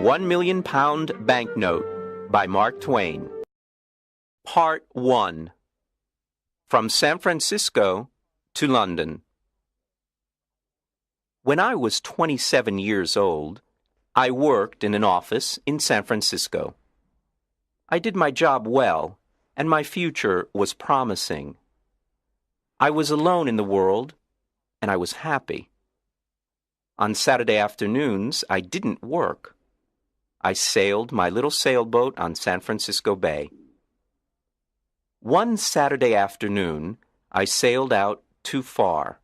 1 million-pound banknote by Mark Twain. Part 1. From San Francisco to London. When I was 27 years old, I worked in an office in San Francisco. I did my job well, and my future was promising. I was alone in the world, and I was happy. On Saturday afternoons, I didn't work. I sailed my little sailboat on San Francisco Bay. One Saturday afternoon, I sailed out too far.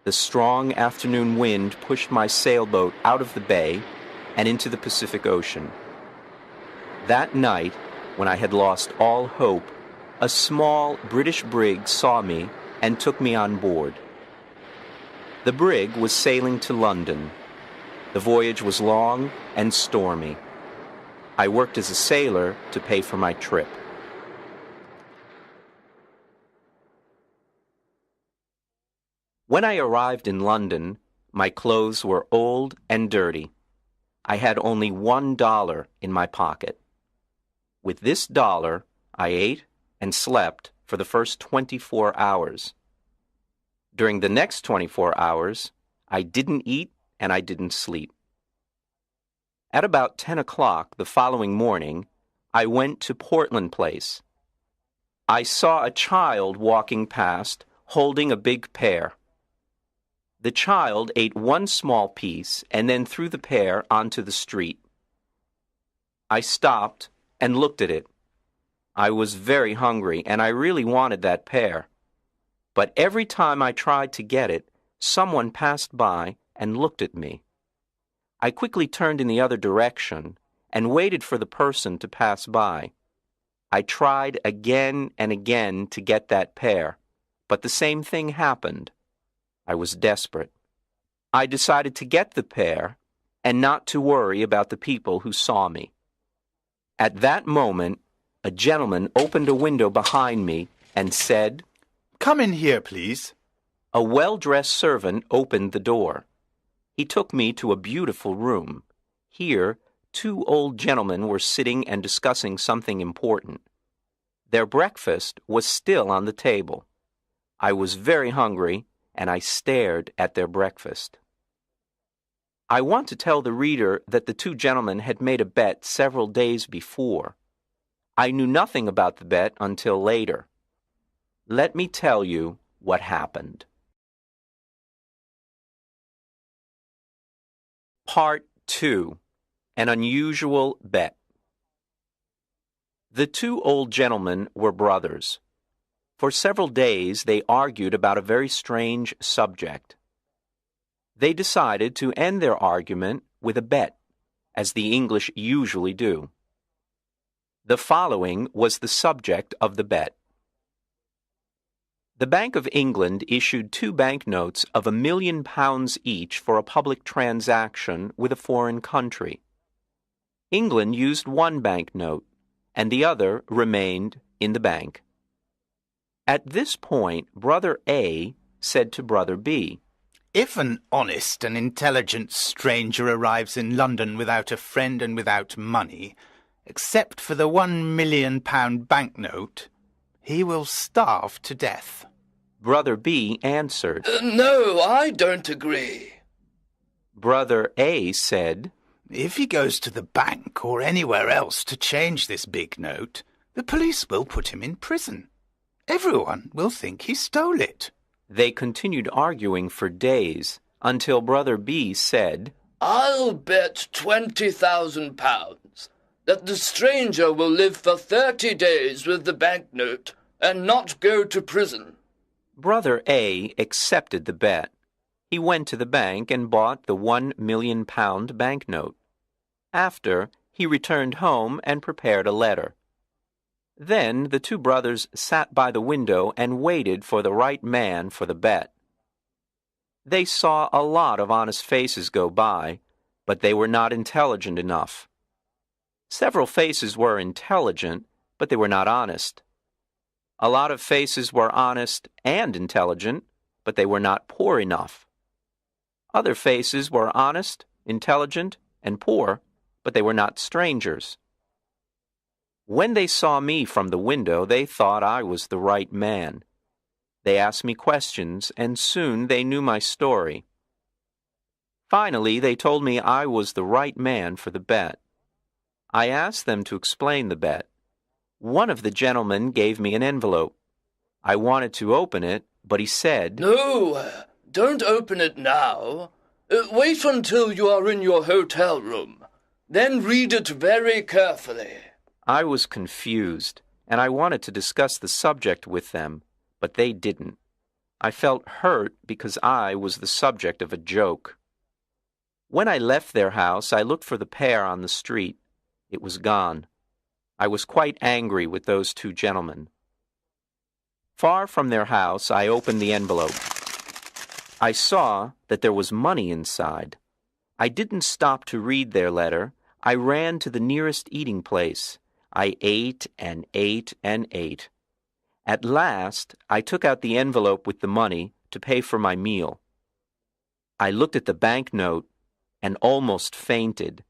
The strong afternoon wind pushed my sailboat out of the bay and into the Pacific Ocean. That night, when I had lost all hope, a small British brig saw me and took me on board. The brig was sailing to London. The voyage was long and stormy. I worked as a sailor to pay for my trip. When I arrived in London, my clothes were old and dirty. I had only $1 in my pocket. With this dollar, I ate and slept for the first 24 hours. During the next 24 hours, I didn't eat and I didn't sleep. At about 10 o'clock the following morning, I went to Portland Place. I saw a child walking past holding a big pear. The child ate one small piece and then threw the pear onto the street. I stopped and looked at it. I was very hungry and I really wanted that pear. But every time I tried to get it, someone passed by and looked at me. I quickly turned in the other direction and waited for the person to pass by. I tried again and again to get that pear, but the same thing happened. I was desperate. I decided to get the pear and not to worry about the people who saw me. At that moment, a gentleman opened a window behind me and said, "Come in here, please." A well-dressed servant opened the door. He took me to a beautiful room. Here, two old gentlemen were sitting and discussing something important. Their breakfast was still on the table. I was very hungry, and I stared at their breakfast. I want to tell the reader that the two gentlemen had made a bet several days before. I knew nothing about the bet until later. Let me tell you what happened. Part 2. An Unusual Bet. The two old gentlemen were brothers. For several days they argued about a very strange subject. They decided to end their argument with a bet, as the English usually do. The following was the subject of the bet. The Bank of England issued 2 banknotes of £1 million each for a public transaction with a foreign country. England used one banknote, and the other remained in the bank. At this point, Brother A said to Brother B, "If an honest and intelligent stranger arrives in London without a friend and without money, except for the £1 million banknote, he will starve to death." Brother B answered, No, I don't agree. Brother A said, "If he goes to the bank or anywhere else to change this big note, the police will put him in prison. Everyone will think he stole it." They continued arguing for days until Brother B said, I'll bet £20,000 that the stranger will live for 30 days with the banknote and not go to prison. Brother A accepted the bet. He went to the bank and bought the £1 million banknote. After, he returned home and prepared a letter. Then the two brothers sat by the window and waited for the right man for the bet. They saw a lot of honest faces go by, but they were not intelligent enough. Several faces were intelligent, but they were not honest. A lot of faces were honest and intelligent, but they were not poor enough. Other faces were honest, intelligent, and poor, but they were not strangers. When they saw me from the window, they thought I was the right man. They asked me questions, and soon they knew my story. Finally, they told me I was the right man for the bet. I asked them to explain the bet. One of the gentlemen gave me an envelope. I wanted to open it, but he said, "No, don't open it now. Wait until you are in your hotel room. Then read it very carefully." I was confused, and I wanted to discuss the subject with them, but they didn't. I felt hurt because I was the subject of a joke. When I left their house, I looked for the pair on the street. It was gone. I was quite angry with those two gentlemen. Far from their house, I opened the envelope. I saw that there was money inside. I didn't stop to read their letter. I ran to the nearest eating place. I ate and ate and ate. At last, I took out the envelope with the money to pay for my meal. I looked at the banknote and almost fainted.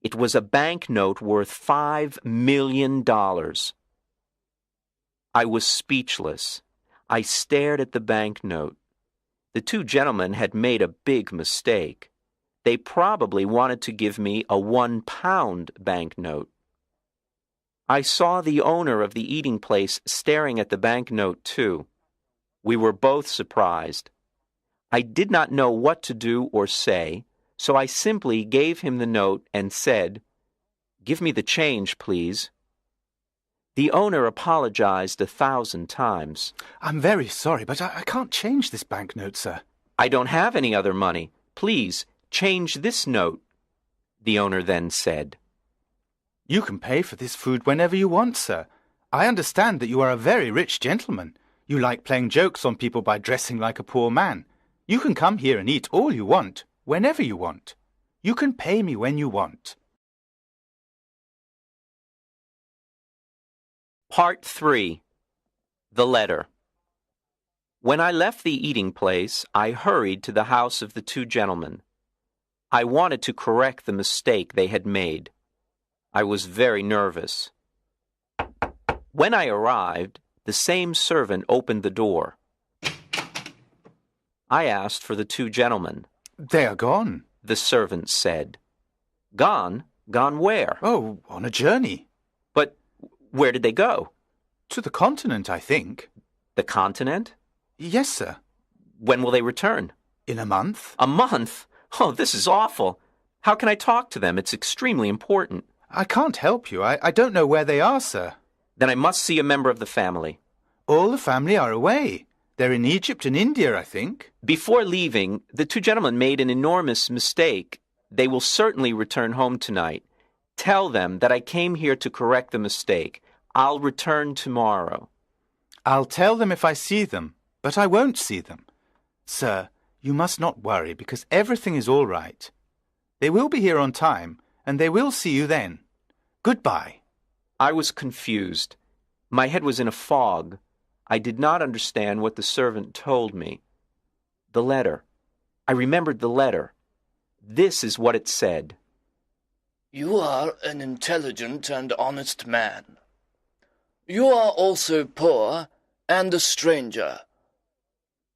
It was a banknote worth $5 million. I was speechless. I stared at the banknote. The two gentlemen had made a big mistake. They probably wanted to give me a 1-pound banknote. I saw the owner of the eating place staring at the banknote too. We were both surprised. I did not know what to do or say, so I simply gave him the note and said, "Give me the change, please." The owner apologized 1,000 times. "I'm very sorry, but I can't change this banknote, sir." "I don't have any other money. Please, change this note," the owner then said. "You can pay for this food whenever you want, sir. I understand that you are a very rich gentleman. You like playing jokes on people by dressing like a poor man. You can come here and eat all you want, whenever you want. You can pay me when you want." Part 3. The Letter. When I left the eating place, I hurried to the house of the two gentlemen. I wanted to correct the mistake they had made. I was very nervous. When I arrived, the same servant opened the door. I asked for the two gentlemen. "They are gone." The servant said. "Gone? Gone where?" "Oh, on a journey." "But where did they go?" "To the continent, I think." "The continent?" "Yes, sir." "When will they return?" "In a month." "A month? Oh, this is awful. How can I talk to them? It's extremely important." "I can't help you. I don't know where they are, sir." "Then I must see a member of the family." "All the family are away. They're in Egypt and India, I think." Before leaving, the two gentlemen made an enormous mistake. They will certainly return home tonight. Tell them that I came here to correct the mistake. I'll return tomorrow." "I'll tell them if I see them, but I won't see them. Sir, you must not worry, because everything is all right. They will be here on time, and they will see you then. Goodbye." I was confused. My head was in a fog. I did not understand what the servant told me. The letter. I remembered the letter. This is what it said. "You are an intelligent and honest man. You are also poor and a stranger.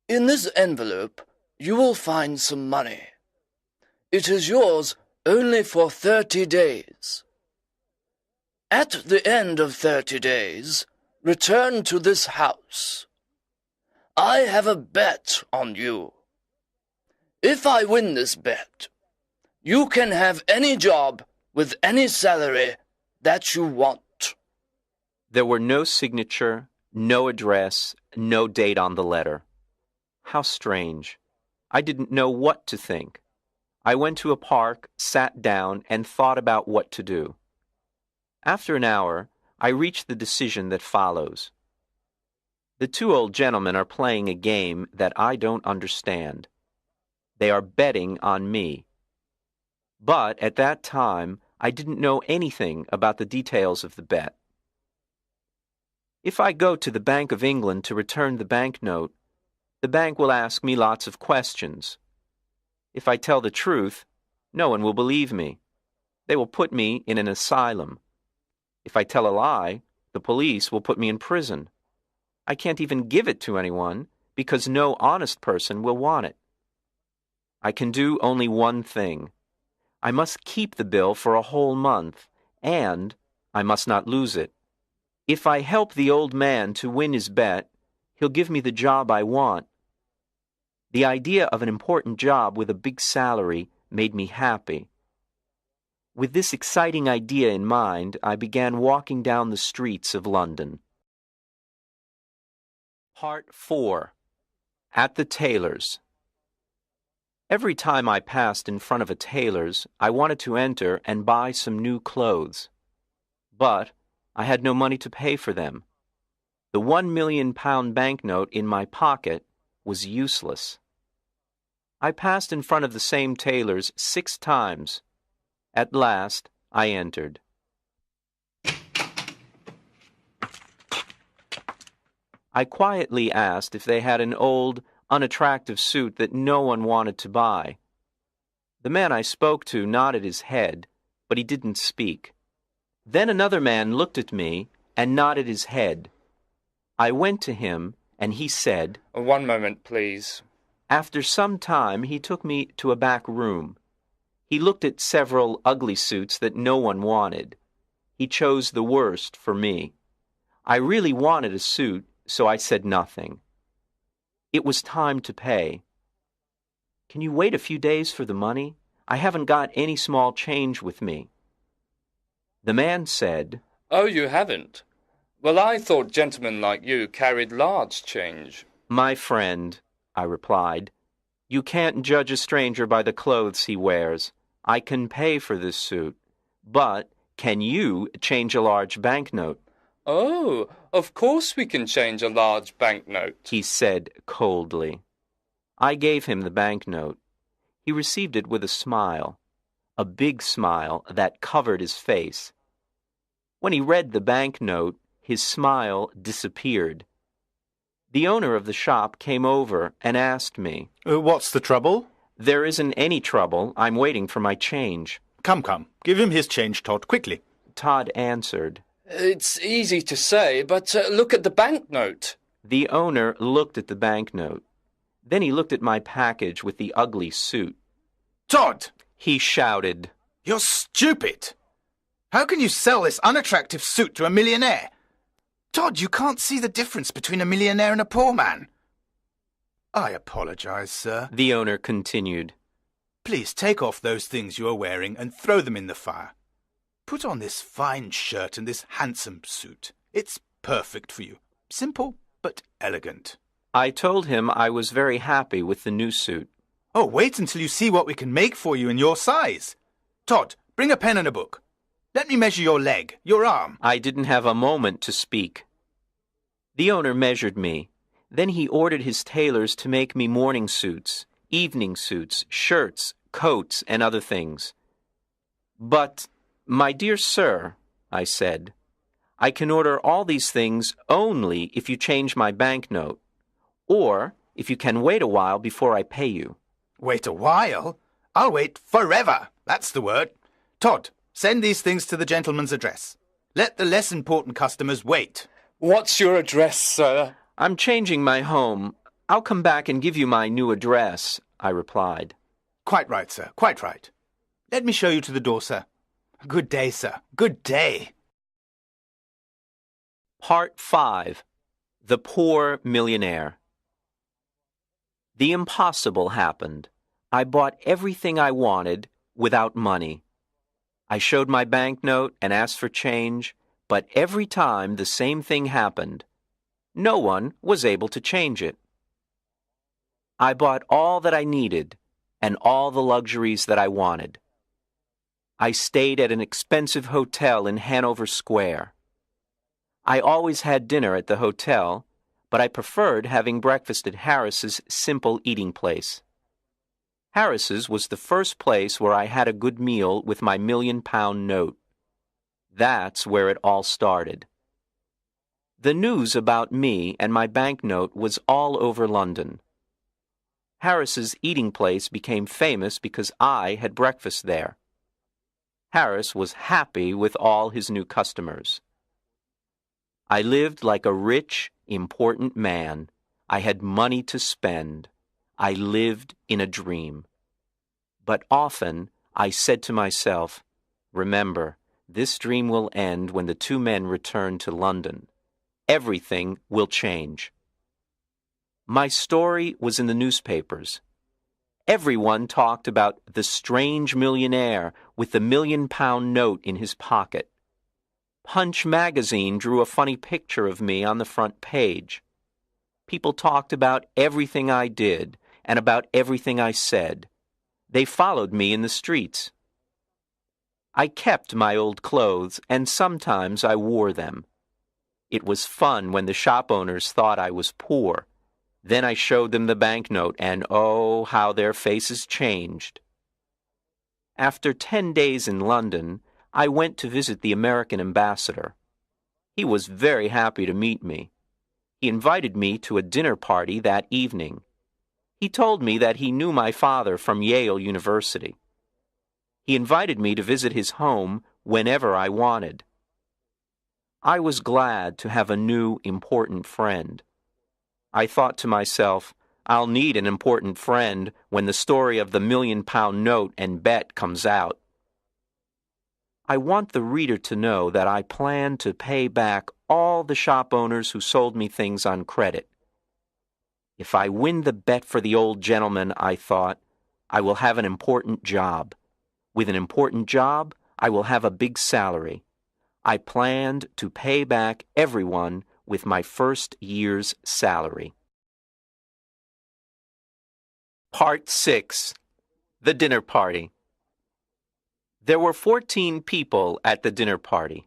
In this envelope you will find some money. It is yours only for 30 days. At the end of 30 days, return to this house. I have a bet on you. If I win this bet, you can have any job with any salary that you want." There were no signature, no address, no date on the letter. How strange. I didn't know what to think. I went to a park, sat down, and thought about what to do. After an hour, I reached the decision that follows. The two old gentlemen are playing a game that I don't understand. They are betting on me. But at that time, I didn't know anything about the details of the bet. If I go to the Bank of England to return the banknote, the bank will ask me lots of questions. If I tell the truth, no one will believe me. They will put me in an asylum. If I tell a lie, the police will put me in prison. I can't even give it to anyone because no honest person will want it. I can do only one thing. I must keep the bill for a whole month, and I must not lose it. If I help the old man to win his bet, he'll give me the job I want. The idea of an important job with a big salary made me happy. With this exciting idea in mind, I began walking down the streets of London. Part 4. At the tailor's. Every time I passed in front of a tailor's, I wanted to enter and buy some new clothes. But I had no money to pay for them. The £1 million banknote in my pocket was useless. I passed in front of the same tailor's 6 times. At last, I entered. I quietly asked if they had an old, unattractive suit that no one wanted to buy. The man I spoke to nodded his head, but he didn't speak. Then another man looked at me and nodded his head. I went to him, and he said, "One moment, please." After some time, he took me to a back room. He looked at several ugly suits that no one wanted. He chose the worst for me. I really wanted a suit, so I said nothing. It was time to pay. "Can you wait a few days for the money? I haven't got any small change with me." The man said, "Oh, you haven't? Well, I thought gentlemen like you carried large change." "My friend," I replied, "you can't judge a stranger by the clothes he wears. I can pay for this suit, but can you change a large banknote?" "Oh, of course we can change a large banknote," he said coldly. I gave him the banknote. He received it with a smile, a big smile that covered his face. When he read the banknote, his smile disappeared. The owner of the shop came over and asked me, What's the trouble? "There isn't any trouble. I'm waiting for my change." Come, give him his change, Todd, quickly. Todd answered. "It's easy to say, but look at the banknote." The owner looked at the banknote. Then he looked at my package with the ugly suit. Todd! He shouted. You're stupid! How can you sell this unattractive suit to a millionaire? Todd, you can't see the difference between a millionaire and a poor man. I apologize, sir. The owner continued. Please take off those things you are wearing and throw them in the fire. Put on this fine shirt and this handsome suit. It's perfect for you. Simple, but elegant. I told him I was very happy with the new suit. Oh, wait until you see what we can make for you in your size. Todd, bring a pen and a book. Let me measure your leg, your arm. I didn't have a moment to speak. The owner measured me. Then he ordered his tailors to make me morning suits, evening suits, shirts, coats, and other things. "But, my dear sir," I said, "I can order all these things only if you change my banknote, or if you can wait a while before I pay you." Wait a while? I'll wait forever. That's the word. Todd, send these things to the gentleman's address. Let the less important customers wait. "What's your address, sir?" "I'm changing my home. I'll come back and give you my new address," I replied. Quite right, sir. Quite right. Let me show you to the door, sir. Good day, sir. Good day. Part 5. The Poor Millionaire. The impossible happened. I bought everything I wanted without money. I showed my banknote and asked for change, but every time the same thing happened. No one was able to change it. I bought all that I needed and all the luxuries that I wanted. I stayed at an expensive hotel in Hanover Square. I always had dinner at the hotel, but I preferred having breakfast at Harris's simple eating place. Harris's was the first place where I had a good meal with my £1 million note. That's where it all started. The news about me and my banknote was all over London. Harris's eating place became famous because I had breakfast there. Harris was happy with all his new customers. I lived like a rich, important man. I had money to spend. I lived in a dream. But often I said to myself, remember, this dream will end when the two men return to London. Everything will change. My story was in the newspapers. Everyone talked about the strange millionaire with the £1,000,000 note in his pocket. Punch magazine drew a funny picture of me on the front page. People talked about everything I did and about everything I said. They followed me in the streets. I kept my old clothes, and sometimes I wore them. It was fun when the shop owners thought I was poor. Then I showed them the banknote, and oh, how their faces changed. After 10 days in London, I went to visit the American ambassador. He was very happy to meet me. He invited me to a dinner party that evening. He told me that he knew my father from Yale University. He invited me to visit his home whenever I wanted. I was glad to have a new, important friend. I thought to myself, I'll need an important friend when the story of the £1,000,000 note and bet comes out. I want the reader to know that I plan to pay back all the shop owners who sold me things on credit. If I win the bet for the old gentleman, I thought, I will have an important job. With an important job, I will have a big salary. I planned to pay back everyone with my first year's salary. Part 6. The Dinner Party. There were 14 people at the dinner party.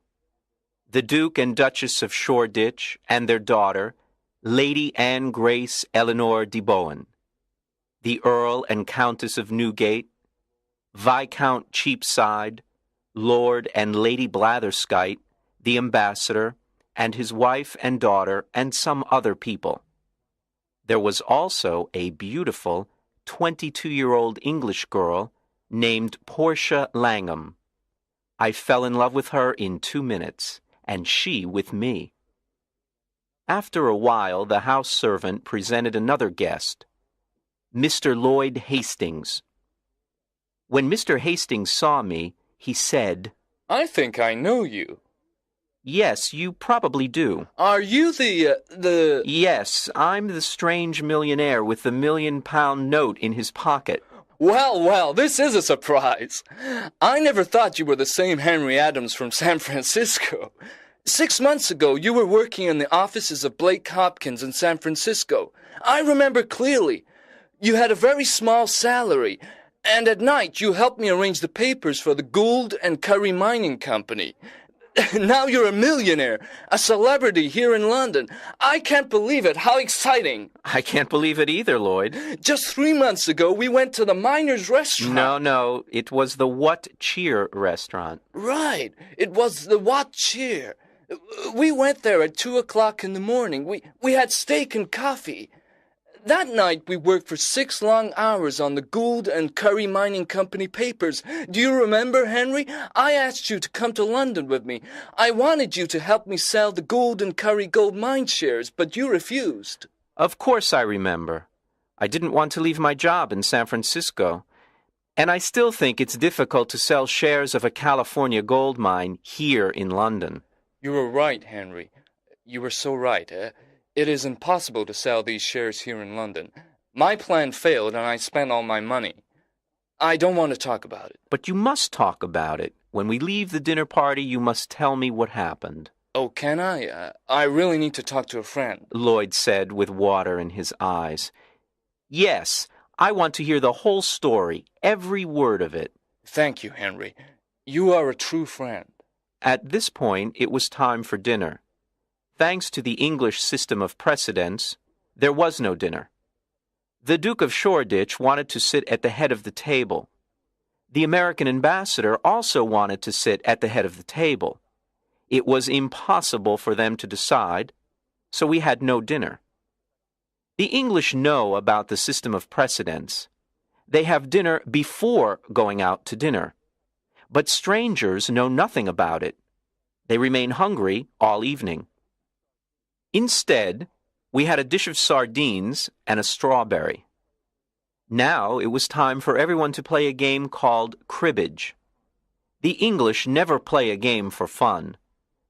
The Duke and Duchess of Shoreditch and their daughter, Lady Anne Grace Eleanor de Bohun, the Earl and Countess of Newgate, Viscount Cheapside, Lord and Lady Blatherskite, the ambassador, and his wife and daughter, and some other people. There was also a beautiful 22-year-old English girl named Portia Langham. I fell in love with her in 2 minutes, and she with me. After a while, the house servant presented another guest, Mr. Lloyd Hastings. When Mr. Hastings saw me, he said, I think I know you. Yes, you probably do. Are you the... Yes, I'm the strange millionaire with the £1,000,000 note in his pocket. Well, this is a surprise. I never thought you were the same Henry Adams from San Francisco. 6 months ago, you were working in the offices of Blake Hopkins in San Francisco. I remember clearly. You had a very small salary, and at night you helped me arrange the papers for the Gould and Curry Mining Company. Now you're a millionaire, a celebrity here in London. I can't believe it. How exciting. I can't believe it either, Lloyd. Just 3 months ago, we went to the Miners' Restaurant. No, it was the What Cheer restaurant. Right. It was the What Cheer. We went there at 2 o'clock in the morning. We had steak and coffee. That night, we worked for 6 long hours on the Gould and Curry Mining Company papers. Do you remember, Henry? I asked you to come to London with me. I wanted you to help me sell the Gould and Curry gold mine shares, but you refused. Of course I remember. I didn't want to leave my job in San Francisco. And I still think it's difficult to sell shares of a California gold mine here in London. You were right, Henry. You were so right. It is impossible to sell these shares here in London. My plan failed and I spent all my money. I don't want to talk about it. But you must talk about it. When we leave the dinner party, you must tell me what happened. Oh, can I? I really need to talk to a friend. Lloyd said with water in his eyes. Yes, I want to hear the whole story, every word of it. Thank you, Henry. You are a true friend. At this point, it was time for dinner. Thanks to the English system of precedence, there was no dinner. The Duke of Shoreditch wanted to sit at the head of the table. The American ambassador also wanted to sit at the head of the table. It was impossible for them to decide, so we had no dinner. The English know about the system of precedence. They have dinner before going out to dinner. but strangers know nothing about it. They remain hungry all evening. Instead, we had a dish of sardines and a strawberry. Now it was time for everyone to play a game called cribbage. The English never play a game for fun.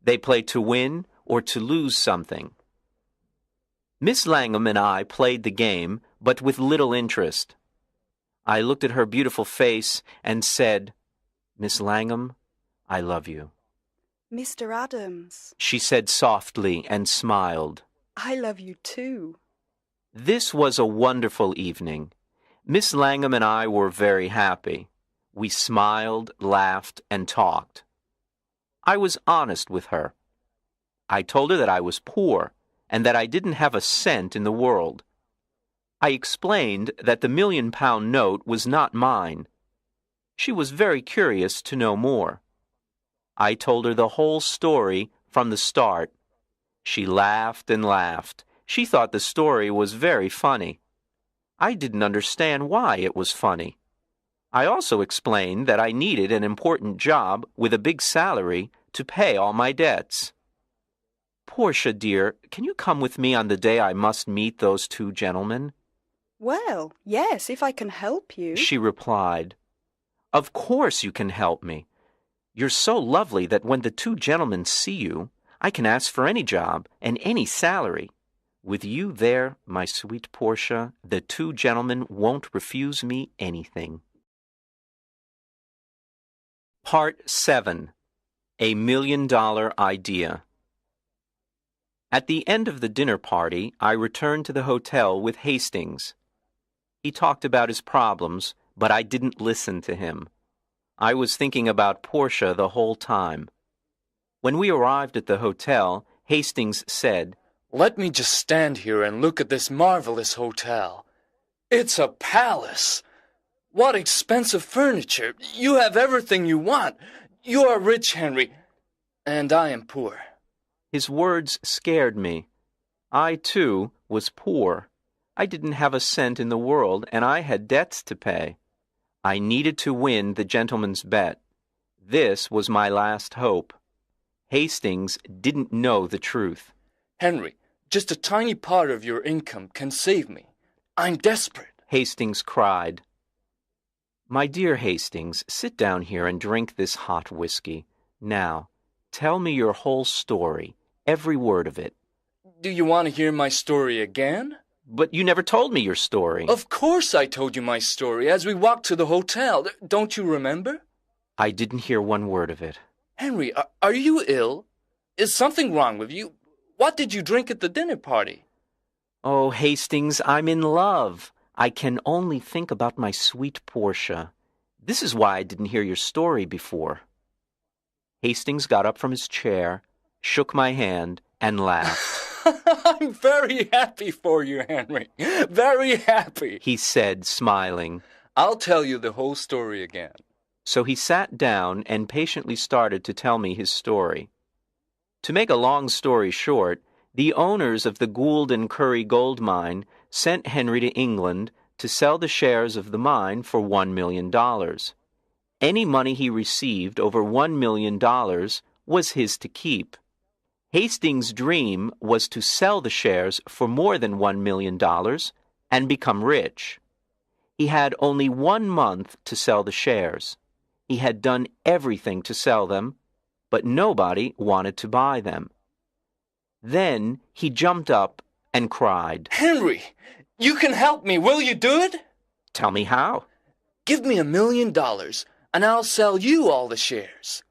They play to win or to lose something. Miss Langham and I played the game, but with little interest. I looked at her beautiful face and said, "Miss Langham, I love you." "Mr. Adams," she said softly and smiled. "I love you too." This was a wonderful evening. Miss Langham and I were very happy. We smiled, laughed, and talked. I was honest with her. I told her that I was poor and that I didn't have a cent in the world. I explained that the £1,000,000 note was not mine. She was very curious to know more. I told her the whole story from the start. She laughed and laughed. She thought the story was very funny. I didn't understand why it was funny. I also explained that I needed an important job with a big salary to pay all my debts. "Portia, dear, can you come with me on the day I must meet those two gentlemen?" "Well, yes, if I can help you," she replied. "Of course you can help me. You're so lovely that when the two gentlemen see you, I can ask for any job and any salary. With you there, my sweet Portia, the two gentlemen won't refuse me anything." Part 7. A $1,000,000 Idea. At the end of the dinner party, I returned to the hotel with Hastings. He talked about his problems, but I didn't listen to him. I was thinking about Portia the whole time. When we arrived at the hotel, Hastings said, "Let me just stand here and look at this marvelous hotel. It's a palace. What expensive furniture. You have everything you want. You are rich, Henry, and I am poor." His words scared me. I, too, was poor. I didn't have a cent in the world, and I had debts to pay. I needed to win the gentleman's bet. This was my last hope. Hastings didn't know the truth. "Henry, just a tiny part of your income can save me. I'm desperate," Hastings cried. "My dear Hastings, sit down here and drink this hot whiskey. Now, tell me your whole story, every word of it." "Do you want to hear my story again?" "But you never told me your story." "Of course I told you my story as we walked to the hotel. Don't you remember?" "I didn't hear one word of it." "Henry, are you ill? Is something wrong with you? What did you drink at the dinner party?" "Oh, Hastings, I'm in love. I can only think about my sweet Portia. This is why I didn't hear your story before." Hastings got up from his chair, shook my hand, and laughed. "I'm very happy for you, Henry. Very happy," he said, smiling. "I'll tell you the whole story again." So he sat down and patiently started to tell me his story. To make a long story short, the owners of the Gould and Curry gold mine sent Henry to England to sell the shares of the mine for $1,000,000. Any money he received over $1,000,000 was his to keep. Hastings' dream was to sell the shares for more than $1,000,000 and become rich. He had only 1 month to sell the shares. He had done everything to sell them, but nobody wanted to buy them. Then he jumped up and cried, "Henry, you can help me. Will you do it?" "Tell me how." "Give me $1,000,000, and I'll sell you all the shares.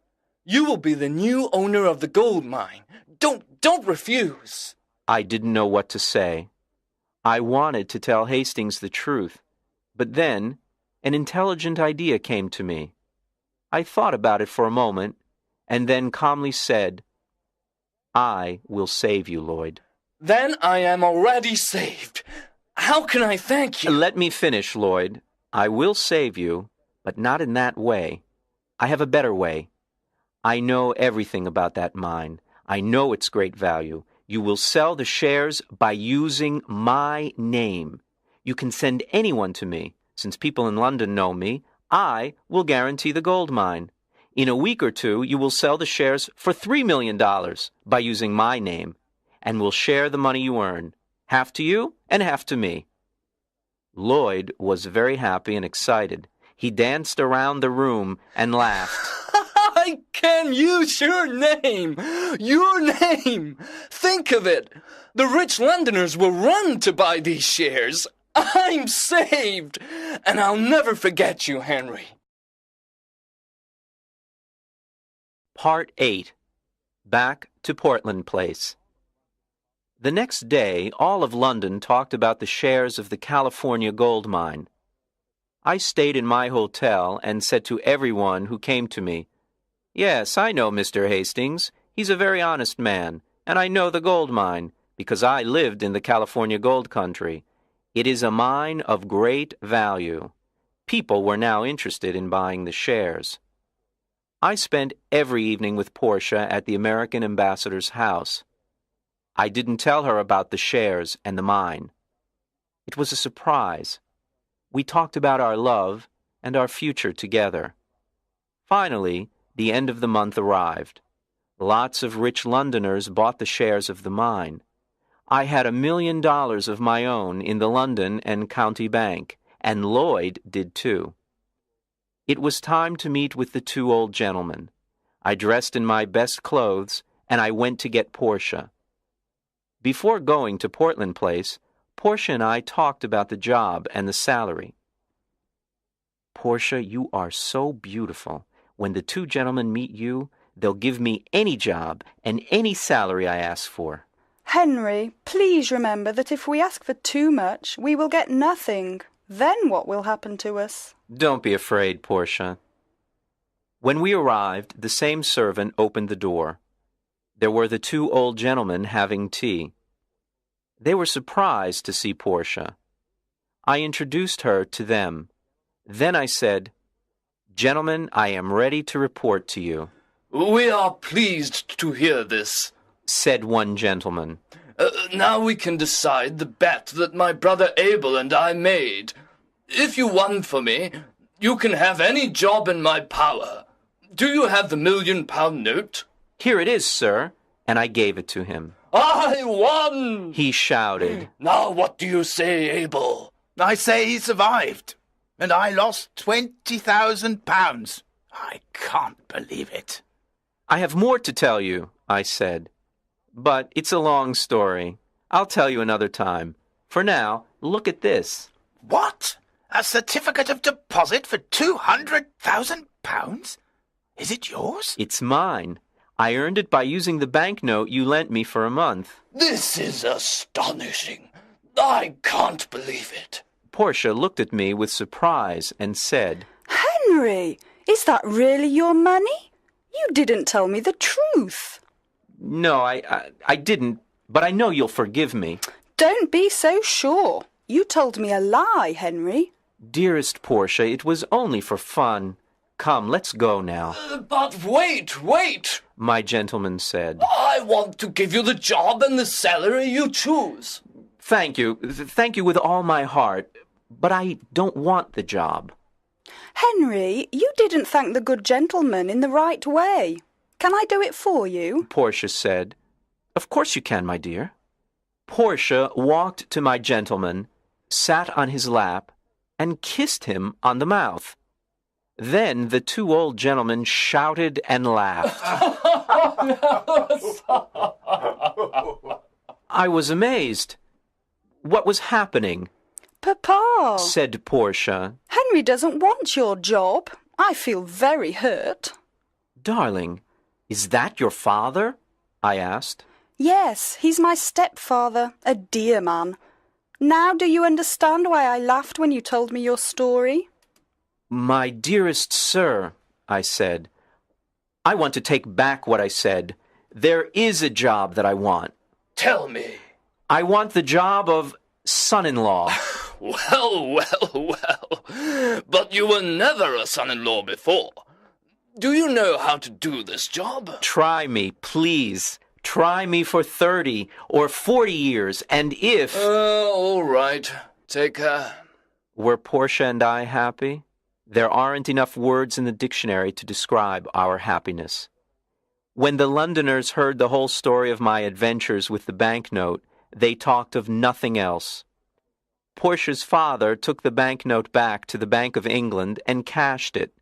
You will be the new owner of the gold mine. Don't refuse." I didn't know what to say. I wanted to tell Hastings the truth, but then an intelligent idea came to me. I thought about it for a moment, and then calmly said, "I will save you, Lloyd." "Then I am already saved. How can I thank you?" "Let me finish, Lloyd. I will save you, but not in that way. I have a better way. I know everything about that mine. I know its great value. You will sell the shares by using my name. You can send anyone to me. Since people in London know me, I will guarantee the gold mine. In a week or two, you will sell the shares for $3 million by using my name, and we'll share the money you earn, half to you and half to me." Lloyd was very happy and excited. He danced around the room and laughed. I can use your name! Your name! Think of it! The rich Londoners will run to buy these shares. I'm saved! And I'll never forget you, Henry. Part 8. Back to Portland Place. The next day, all of London talked about the shares of the California gold mine. I stayed in my hotel and said to everyone who came to me, "Yes, I know Mr. Hastings. He's a very honest man, and I know the gold mine, because I lived in the California gold country. It is a mine of great value." People were now interested in buying the shares. I spent every evening with Portia at the American ambassador's house. I didn't tell her about the shares and the mine. It was a surprise. We talked about our love and our future together. Finally, the end of the month arrived. Lots of rich Londoners bought the shares of the mine. I had $1 million of my own in the London and County Bank, and Lloyd did too. It was time to meet with the two old gentlemen. I dressed in my best clothes, and I went to get Portia. Before going to Portland Place, Portia and I talked about the job and the salary. "Portia, you are so beautiful. When the two gentlemen meet you, they'll give me any job and any salary I ask for." Henry, please remember that if we ask for too much, we will get nothing. Then what will happen to us? "Don't be afraid, Portia." When we arrived, the same servant opened the door. There were the two old gentlemen having tea. They were surprised to see Portia. I introduced her to them. Then I said, "Gentlemen, I am ready to report to you," We are pleased to hear this. said one gentleman. Now we can decide the bet that my brother Abel and I made. If you won for me, you can have any job in my power. Do you have the £1 million note? "Here it is, sir," and I gave it to him. I won! He shouted. Now what do you say, Abel? I say he survived, and I lost £20,000. I can't believe it. "I have more to tell you," I said. "But it's a long story. I'll tell you another time. For now, look at this." What? A certificate of deposit for £200,000? Is it yours? "It's mine. I earned it by using the banknote you lent me for a month." This is astonishing. I can't believe it. Portia looked at me with surprise and said, Henry, is that really your money? You didn't tell me the truth. "No, I didn't, but I know you'll forgive me." Don't be so sure. You told me a lie, Henry. "Dearest Portia, it was only for fun. Come, let's go now," But wait! my gentleman said. I want to give you the job and the salary you choose. Thank you with all my heart, but I don't want the job." Henry, you didn't thank the good gentleman in the right way. Can I do it for you? Portia said. "Of course you can, my dear." Portia walked to my gentleman, sat on his lap, and kissed him on the mouth. Then the two old gentlemen shouted and laughed. I was amazed. What was happening? Papa, Said Portia. Henry doesn't want your job. I feel very hurt. Darling, is that your father? I asked. Yes, he's my stepfather, a dear man. Now do you understand why I laughed when you told me your story? My dearest sir, I said, I want to take back what I said. There is a job that I want. Tell me. I want the job of son-in-law. Well. But you were never a son-in-law before. Do you know how to do this job? Try me, please. Try me for 30 or 40 years, and if... All right. Take her. Were Portia and I happy? There aren't enough words in the dictionary to describe our happiness. When the Londoners heard the whole story of my adventures with the banknote, they talked of nothing else. Portia's father took the banknote back to the Bank of England and cashed it.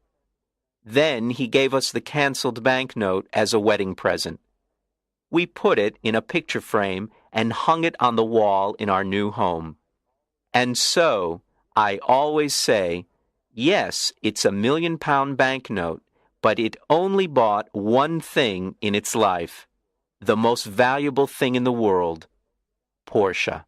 Then he gave us the cancelled banknote as a wedding present. We put it in a picture frame and hung it on the wall in our new home. And so, I always say, yes, it's £1 million banknote, but it only bought one thing in its life, the most valuable thing in the world, Portia.